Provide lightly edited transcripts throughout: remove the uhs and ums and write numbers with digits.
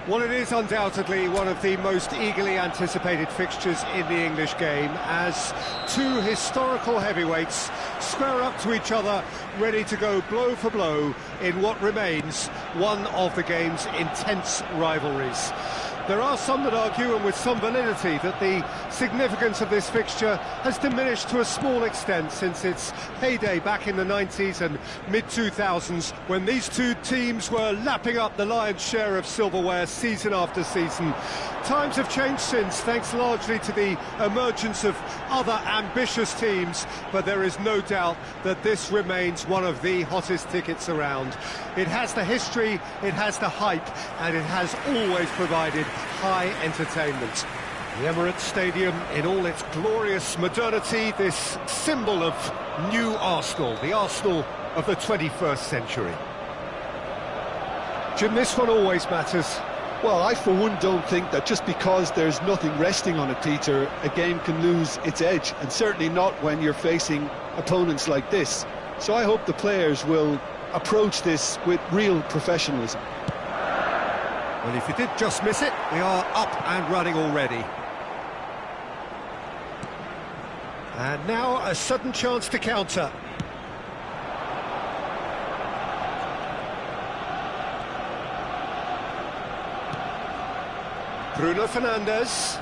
Well, it is undoubtedly one of the most eagerly anticipated fixtures in the English game, as two historical heavyweights square up to each other, ready to go blow for blow in what remains one of the game's intense rivalries. There are some that argue, and with some validity, that the significance of this fixture has diminished to a small extent since its heyday back in the 90s and mid-2000s, when these two teams were lapping up the lion's share of silverware season after season. Times have changed since, thanks largely to the emergence of other ambitious teams, but there is no doubt that this remains one of the hottest tickets around. It has the history, it has the hype, and it has always provided high entertainment. The Emirates Stadium in all its glorious modernity, this symbol of new Arsenal, the Arsenal of the 21st century. Jim, this one always matters. Well, I for one don't think that just because there's nothing resting on it, Peter, a game can lose its edge, and certainly not when you're facing opponents like this. So I hope the players will approach this with real professionalism. Well, if you did just miss it, we are up and running already. And now a sudden chance to counter. Bruno Fernandes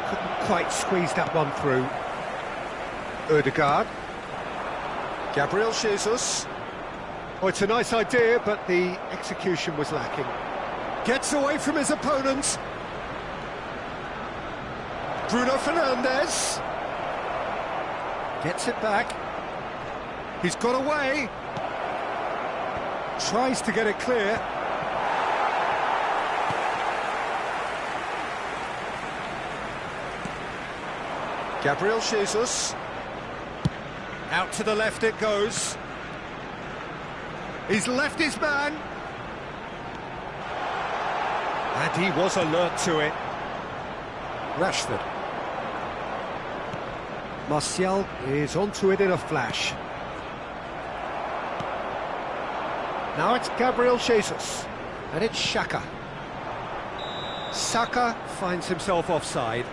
couldn't quite squeeze that one through. Ødegaard. Gabriel Jesus. Oh, it's a nice idea, but the execution was lacking. Gets away from his opponent. Bruno Fernandes. Gets it back. He's got away. Tries to get it clear. Gabriel Jesus. Out to the left it goes. He's left his man. And he was alert to it. Rashford. Martial is onto it in a flash. Now it's Gabriel Jesus. And it's Xhaka. Saka finds himself offside.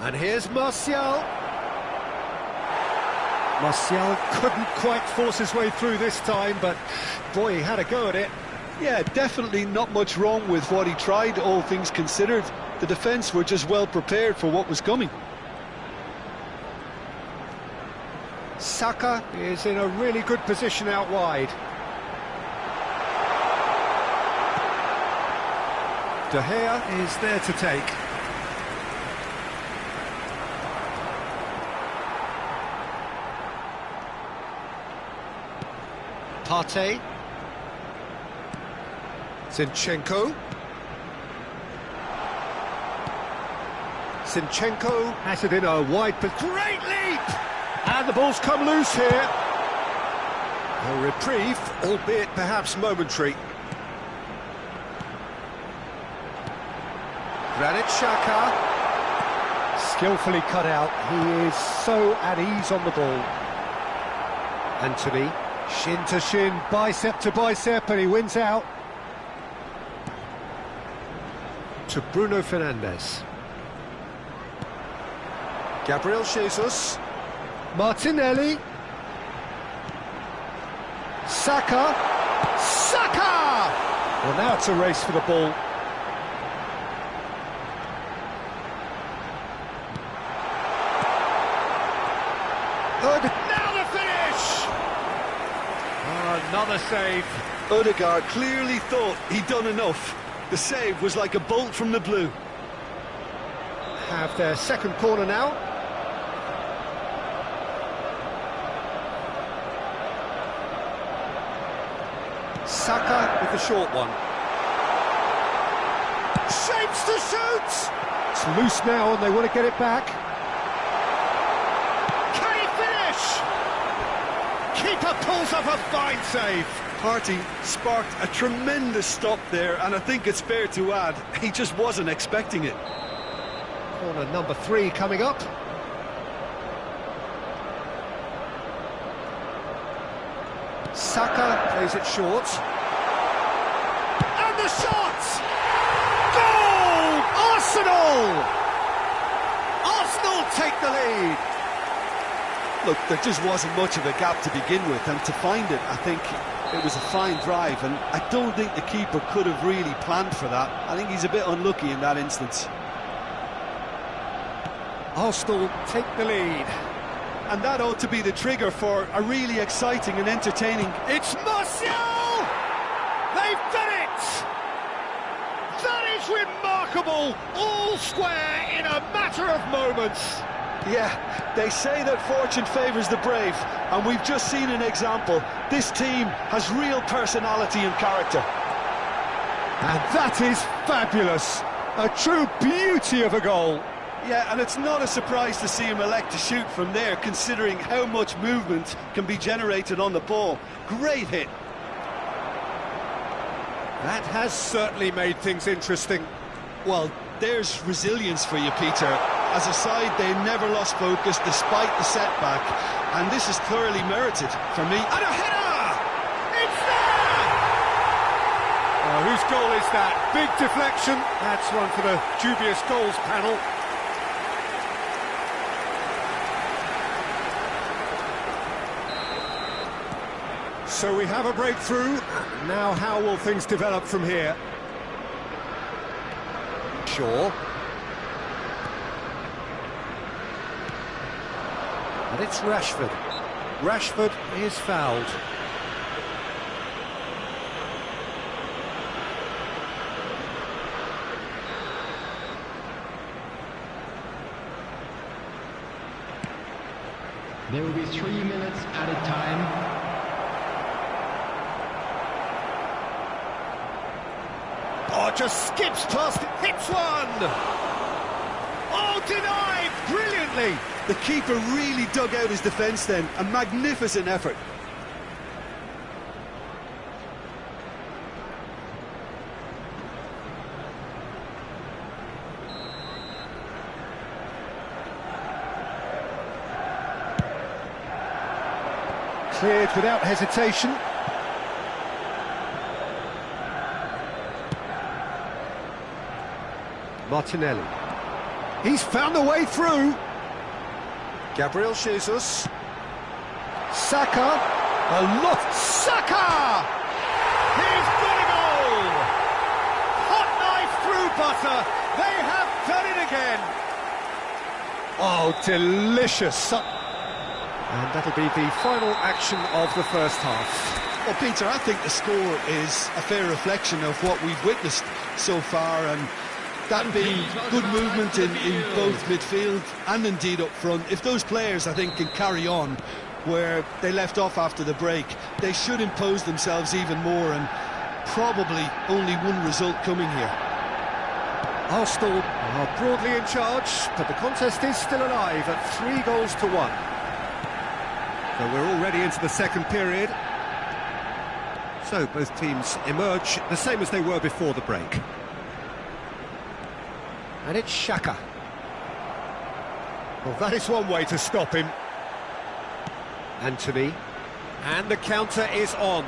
And here's Martial. Martial couldn't quite force his way through this time, but boy, he had a go at it. Yeah, definitely not much wrong with what he tried, all things considered. The defence were just well prepared for what was coming. Saka is in a really good position out wide. De Gea is there to take. Partey. Zinchenko. Zinchenko has it in a wide, but great leap! And the ball's come loose here. A reprieve, albeit perhaps momentary. Granit Xhaka. Skillfully cut out. He is so at ease on the ball. Anthony. Shin to shin, bicep to bicep, and he wins out. To Bruno Fernandes. Gabriel Jesus. Martinelli. Saka. Saka! Well, now it's a race for the ball. Now the finish! Another save. Ødegaard clearly thought he'd done enough. The save was like a bolt from the blue. have their second corner now. Saka with the short one. Shapes to shoot! It's loose now and they want to get it back. Can he finish? Keeper pulls off a fine save. Partey sparked a tremendous stop there, and I think it's fair to add, he just wasn't expecting it. Corner number 3 coming up. Saka plays it short. And the shot! Goal! Arsenal! Arsenal take the lead. Look, there just wasn't much of a gap to begin with, and to find it, I think it was a fine drive, and I don't think the keeper could have really planned for that. I think he's a bit unlucky in that instance. Arsenal take the lead. And that ought to be the trigger for a really exciting and entertaining... It's Martial! They've done it! That is remarkable! All square in a matter of moments. Yeah, they say that fortune favours the brave, and we've just seen an example. This team has real personality and character. And that is fabulous! A true beauty of a goal. Yeah, and it's not a surprise to see him elect to shoot from there, considering how much movement can be generated on the ball. Great hit. That has certainly made things interesting. Well, there's resilience for you, Peter. As a side, they never lost focus despite the setback, and this is thoroughly merited for me. And a header! It's there! Oh, whose goal is that? Big deflection. That's one for the dubious goals panel. So we have a breakthrough. Now how will things develop from here? Shaw. And it's Rashford. Rashford is fouled. There will be 3 minutes added time. Oh, just skips past, hits one! Oh, denied brilliantly! The keeper really dug out his defence then. A magnificent effort. Cleared without hesitation. Martinelli. He's found a way through. Gabriel Jesus. Saka. A lot. Saka! He's got a goal! Hot knife through butter. They have done it again. Oh, delicious. And that'll be the final action of the first half. Well, Peter, I think the score is a fair reflection of what we've witnessed so far, and that being good movement in both midfield and indeed up front. If those players, I think, can carry on where they left off after the break, they should impose themselves even more, and probably only one result coming here. Arsenal are broadly in charge, but the contest is still alive at 3-1. So we're already into the second period. So both teams emerge the same as they were before the break. And it's Xhaka. Well, that is one way to stop him. Anthony. And the counter is on.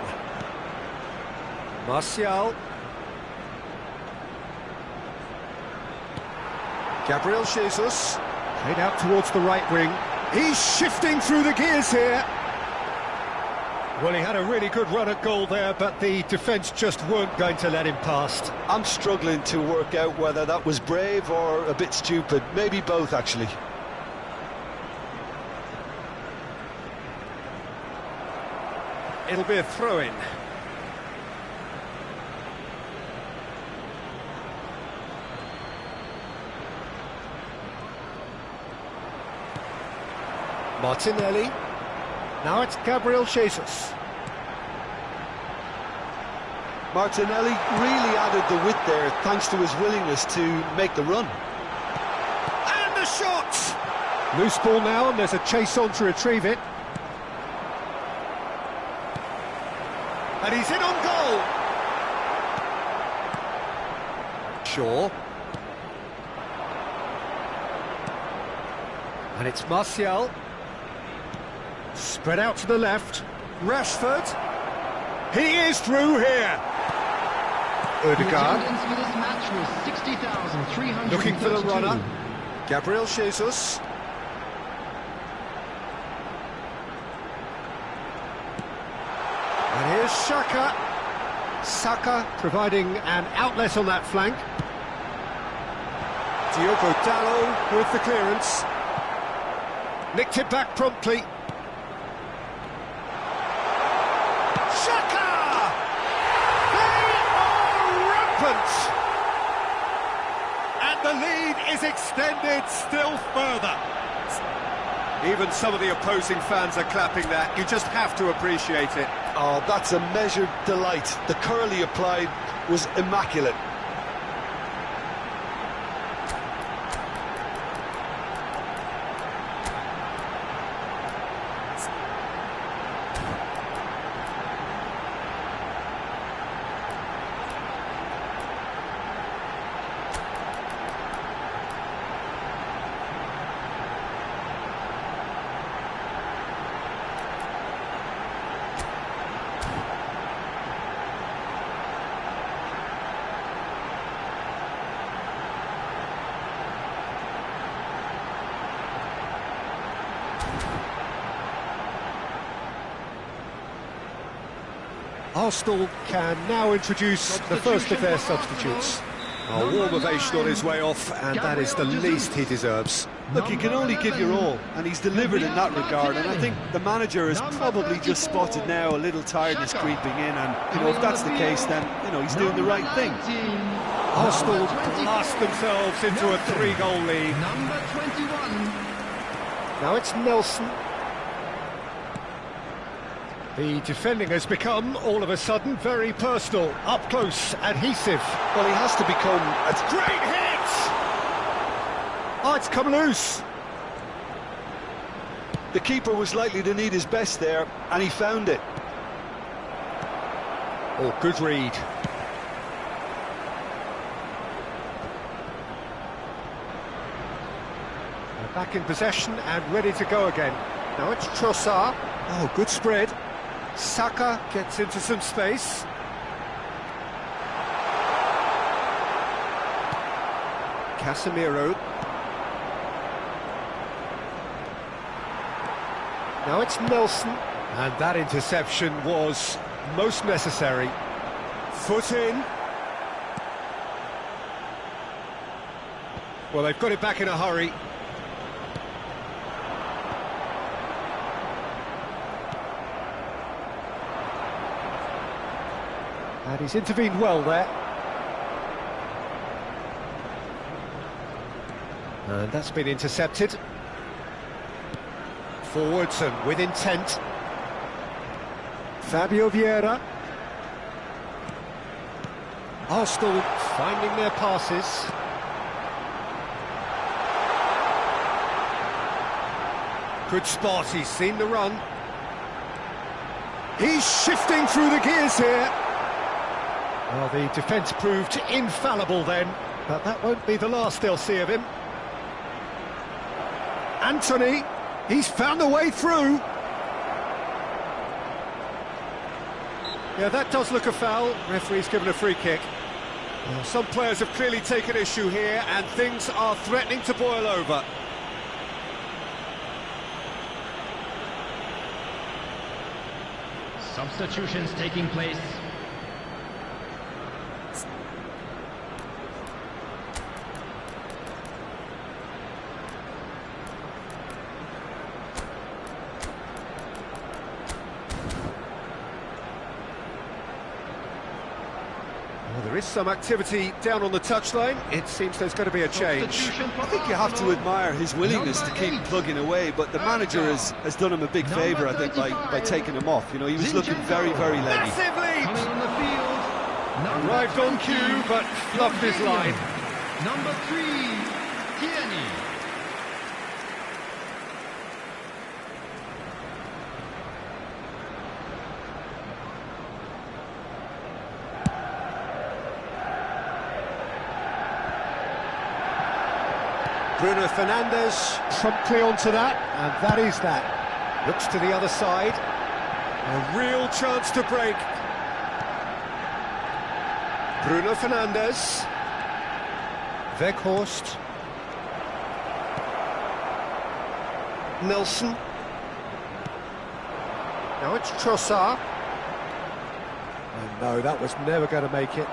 Martial. Gabriel Jesus. Played out towards the right wing. He's shifting through the gears here. Well, he had a really good run at goal there, but the defence just weren't going to let him past. I'm struggling to work out whether that was brave or a bit stupid. Maybe both, actually. It'll be a throw-in. Martinelli. Now it's Gabriel Jesus. Martinelli really added the width there thanks to his willingness to make the run. And the shot! Loose ball now, and there's a chase on to retrieve it. And he's in on goal! Shaw. And it's Martial. Spread out to the left. Rashford. He is through here. Odegaard. Looking for the runner. Gabriel Jesus. And here's Xhaka. Saka providing an outlet on that flank. Diogo Dalot with the clearance. Nicked it back promptly. Xhaka! They are rampant! And the lead is extended still further. Even some of the opposing fans are clapping that. You just have to appreciate it. Oh, that's a measured delight. The curl he applied was immaculate. Arsenal can now introduce the first of their substitutes. A warm ovation on his way off, and that is the least he deserves. Look, you can only give your all, and he's delivered in that regard, and I think the manager has probably just spotted now a little tiredness creeping in, and, if that's the case, then, he's doing the right thing. Arsenal blast themselves into a 3-goal lead. Number 21. Now it's Nelson. The defending has become, all of a sudden, very personal, up close, adhesive. Well, he has to become... It's great hit! Oh, it's come loose. The keeper was likely to need his best there, and he found it. Oh, good read. They're back in possession and ready to go again. Now it's Trossard. Oh, good spread. Saka gets into some space. Casemiro. Now it's Nelson. And that interception was most necessary. Foot in. Well, they've got it back in a hurry. And he's intervened well there. And that's been intercepted. Forwards and with intent. Fabio Vieira. Arsenal finding their passes. Good spot, he's seen the run. He's shifting through the gears here. Well, the defence proved infallible then, but that won't be the last they'll see of him. Anthony, he's found a way through. Yeah, that does look a foul. Referee's given a free kick. Well, some players have clearly taken issue here, and things are threatening to boil over. Substitutions taking place. Well, there is some activity down on the touchline. It seems there's going to be a change. I think you have to admire his willingness to keep plugging away, but the manager has done him a big favour, I think, by taking him off. You know, he was looking very, very leggy. Massive lead! Coming on the field. Arrived on cue, but fluffed his line. Number 3, Tierney. Bruno Fernandes promptly onto that, and that is that. Looks to the other side. A real chance to break. Bruno Fernandes. Weghorst. Nelson. Now it's Trossard. And no, that was never going to make it.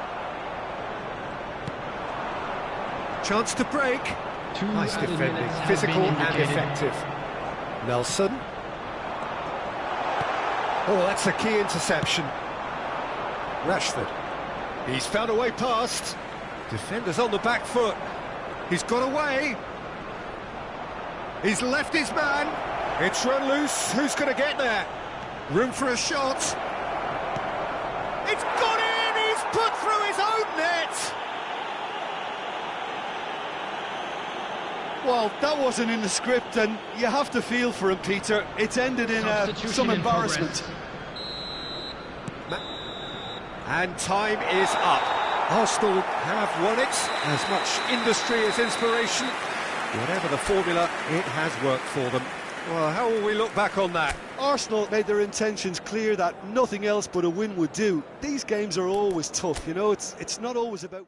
Chance to break. Nice defending, physical and effective. Nelson. Oh, that's a key interception. Rashford. He's found a way past. Defender's on the back foot. He's got away. He's left his man. It's run loose. Who's going to get there? Room for a shot. It's gone in. He's put through his own net. Well, that wasn't in the script, and you have to feel for him, Peter. It's ended in some embarrassment. And time is up. Arsenal have won it. As much industry as inspiration. Whatever the formula, it has worked for them. Well, how will we look back on that? Arsenal made their intentions clear that nothing else but a win would do. These games are always tough, you know, it's not always about...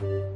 です。